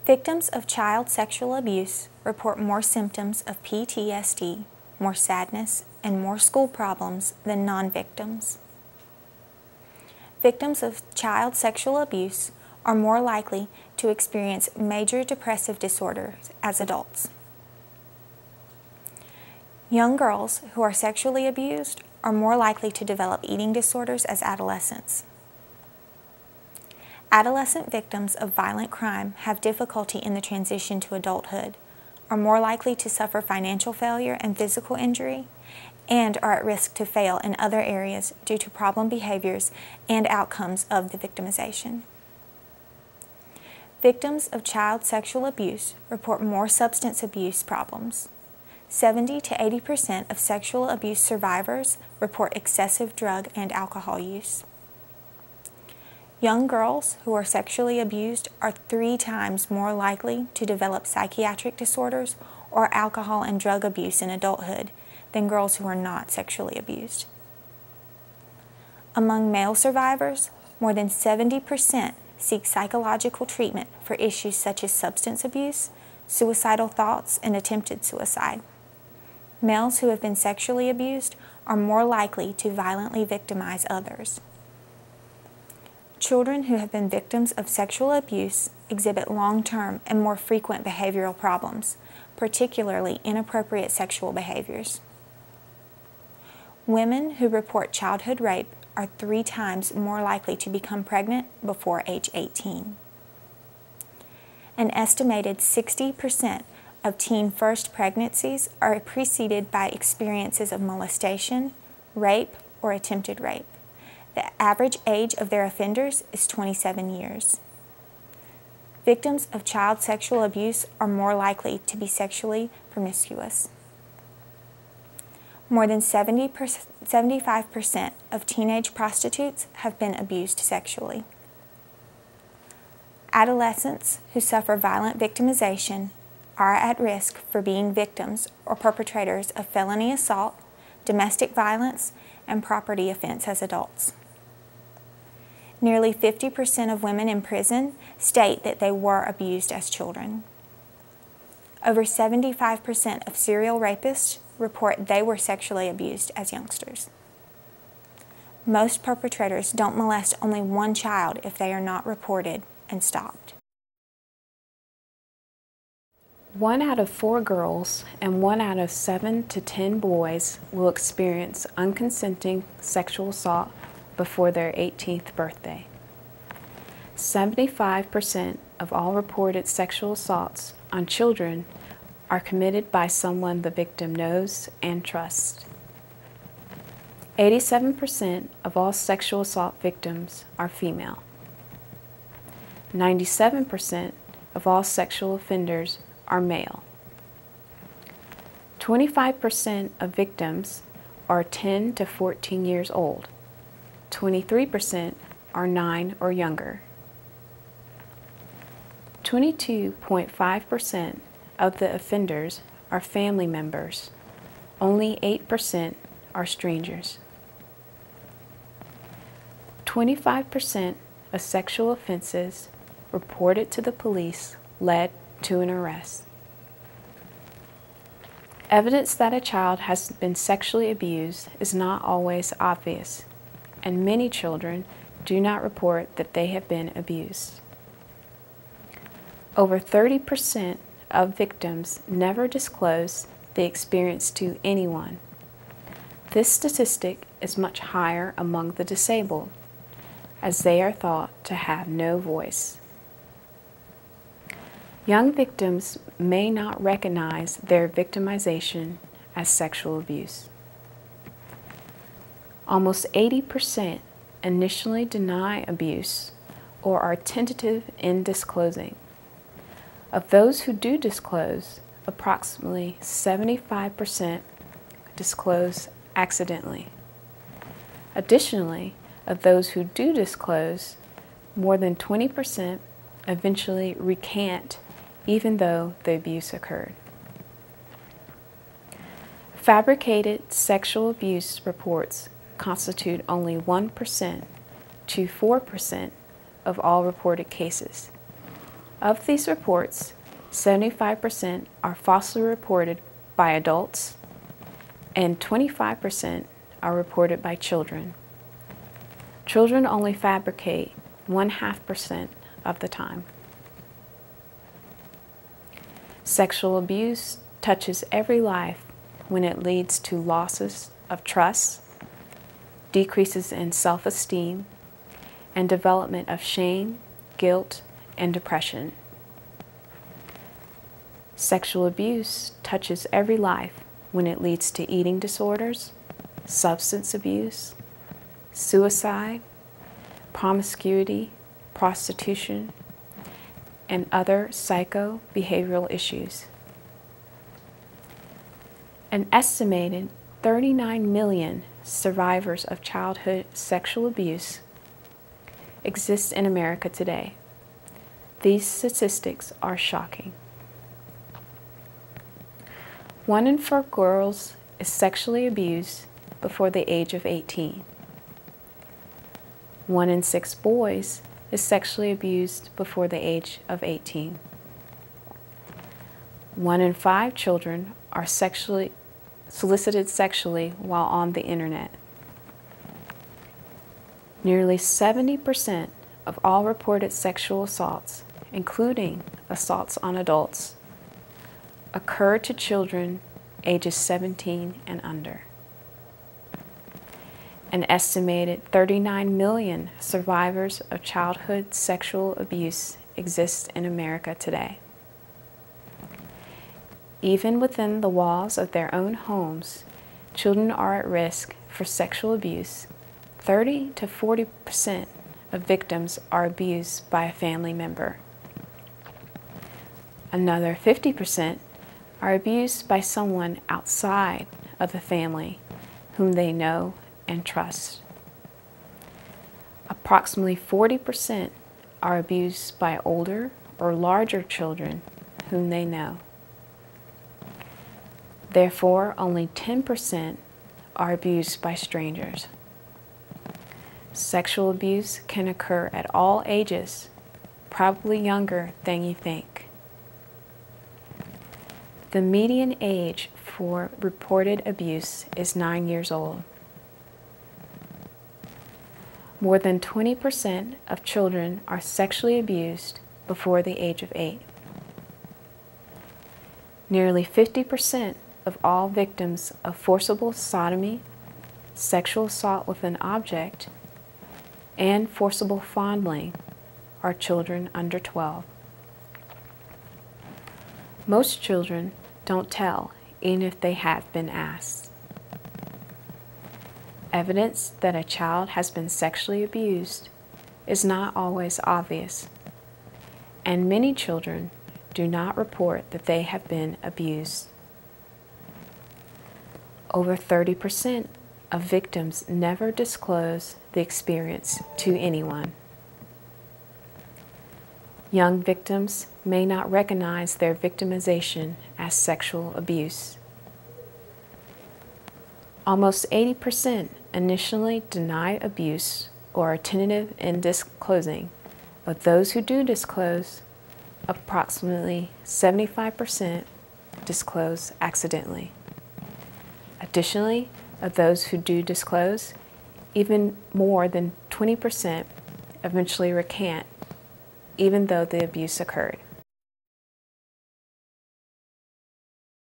Victims of child sexual abuse report more symptoms of PTSD, more sadness, and more school problems than non-victims. Victims of child sexual abuse are more likely to experience major depressive disorders as adults. Young girls who are sexually abused are more likely to develop eating disorders as adolescents. Adolescent victims of violent crime have difficulty in the transition to adulthood, are more likely to suffer financial failure and physical injury, and are at risk to fail in other areas due to problem behaviors and outcomes of the victimization. Victims of child sexual abuse report more substance abuse problems. 70 to 80% of sexual abuse survivors report excessive drug and alcohol use. Young girls who are sexually abused are 3 times more likely to develop psychiatric disorders or alcohol and drug abuse in adulthood than girls who are not sexually abused. Among male survivors, more than 70% seek psychological treatment for issues such as substance abuse, suicidal thoughts, and attempted suicide. Males who have been sexually abused are more likely to violently victimize others. Children who have been victims of sexual abuse exhibit long-term and more frequent behavioral problems, particularly inappropriate sexual behaviors. Women who report childhood rape are 3 times more likely to become pregnant before age 18. An estimated 60% of teen first pregnancies are preceded by experiences of molestation, rape, or attempted rape. The average age of their offenders is 27 years. Victims of child sexual abuse are more likely to be sexually promiscuous. More than 75% of teenage prostitutes have been abused sexually. Adolescents who suffer violent victimization are at risk for being victims or perpetrators of felony assault, domestic violence, and property offense as adults. Nearly 50% of women in prison state that they were abused as children. Over 75% of serial rapists report they were sexually abused as youngsters. Most perpetrators don't molest only one child if they are not reported and stopped. 1 out of 4 girls and 1 out of 7 to 10 boys will experience unconsenting sexual assault before their 18th birthday. 75% of all reported sexual assaults on children are committed by someone the victim knows and trusts. 87% of all sexual assault victims are female. 97% of all sexual offenders are male. 25% of victims are 10 to 14 years old. 23% are 9 or younger. 22.5% of the offenders are family members. Only 8% are strangers. 25% of sexual offenses reported to the police led to an arrest. Evidence that a child has been sexually abused is not always obvious, and many children do not report that they have been abused. Over 30% of victims never disclose the experience to anyone. This statistic is much higher among the disabled, as they are thought to have no voice. Young victims may not recognize their victimization as sexual abuse. Almost 80% initially deny abuse or are tentative in disclosing. Of those who do disclose, approximately 75% disclose accidentally. Additionally, of those who do disclose, more than 20% eventually recant even though the abuse occurred. Fabricated sexual abuse reports constitute only 1% to 4% of all reported cases. Of these reports, 75% are falsely reported by adults and 25% are reported by children. Children only fabricate 0.5% of the time. Sexual abuse touches every life when it leads to losses of trust, decreases in self-esteem, and development of shame, guilt, and depression. Sexual abuse touches every life when it leads to eating disorders, substance abuse, suicide, promiscuity, prostitution, and other psycho-behavioral issues. An estimated 39 million survivors of childhood sexual abuse exist in America today. These statistics are shocking. 1 in 4 girls is sexually abused before the age of 18. 1 in 6 boys is sexually abused before the age of 18. 1 in 5 children are solicited sexually while on the internet. Nearly 70% of all reported sexual assaults, including assaults on adults, occur to children ages 17 and under. An estimated 39 million survivors of childhood sexual abuse exist in America today. Even within the walls of their own homes, children are at risk for sexual abuse. 30 to 40% of victims are abused by a family member. Another 50% are abused by someone outside of the family whom they know and trust. Approximately 40% are abused by older or larger children whom they know. Therefore, only 10% are abused by strangers. Sexual abuse can occur at all ages, probably younger than you think. The median age for reported abuse is 9 years old. More than 20% of children are sexually abused before the age of 8. Nearly 50% of all victims of forcible sodomy, sexual assault with an object, and forcible fondling are children under 12. Most children don't tell, even if they have been asked. Evidence that a child has been sexually abused is not always obvious, and many children do not report that they have been abused. Over 30% of victims never disclose the experience to anyone. Young victims may not recognize their victimization as sexual abuse. Almost 80% initially deny abuse or are tentative in disclosing, but those who do disclose, approximately 75% disclose accidentally. Additionally, of those who do disclose, even more than 20% eventually recant, even though the abuse occurred.